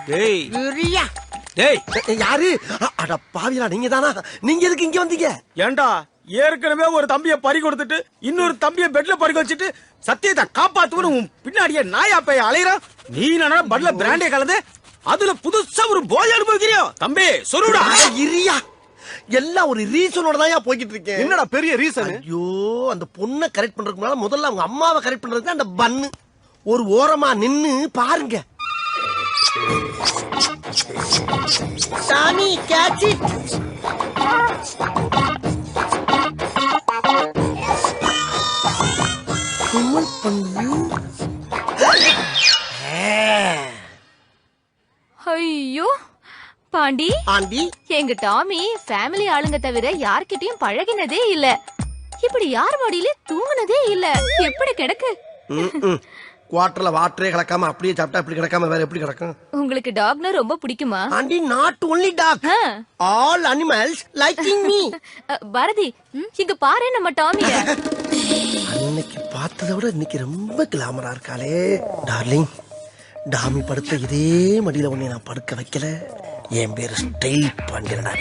டேய் யூரியா. டேய் யாரு? அட பாவியா, நீங்க தானா? நீங்க எதுக்கு இங்க வந்தீங்க? ஏண்டா ஏற்கனவே ஒரு தம்பிய பறி கொடுத்துட்டு இன்னொரு தம்பிய பெட்ல பறி வச்சுட்டு சத்தியத்தை காப்பாத்துன்னு உன் பின்னாடியே நாயா போய் அலையற. நீ என்ன பட்ல பிராண்டே கலந்து அதுல புதுசா ஒரு போதை அனுபவிக்கிறியோ? தம்பி சொருடா. இரியா, எல்லாம் ஒரு ரீசனோட தான் போய்கிட்டு இருக்கேன். என்னடா பெரிய ரீசன்? ஐயோ, அந்த பொண்ணை கரெக்ட் பண்றதுக்கு முன்னால முதல்ல அவங்க அம்மாவை கரெக்ட் பண்றதுக்கு அந்த பன்னு ஒரு ஓரமா நின்னு பாருங்க. சாமி கேட்ச் இட். குமல் பண்ணு. ஐயோ பாண்டி, ஆண்டி, எங்க டாமி ஃபேமிலி ஆளுங்க தவிர யார்கிட்டயும் பழகினதே இல்ல. இப்படி யார் மடியில தூங்குனதே இல்ல. எப்படி கிடக்கு? குவாட்டர்ல வாட்டரே கலக்காம அப்படியே சாப்பிட்டா இப்படி கிடக்காம வேற எப்படி கிடக்கும்? உங்களுக்கு டாக்னா ரொம்ப பிடிக்குமா? Aunty, not only dog, all animals liking me. Bharathi, இங்க பாரு நம்ம டாமிய. அன்னைக்கு பார்த்ததை விட இன்னைக்கு ரொம்ப கிளாமரா இருக்காளே. டார்லிங், டாமி படுத்த இதே மடியில உன்னை நான் படுக்க வைக்கல. என் பேரு ஸ்டைல் பாண்டியனடா.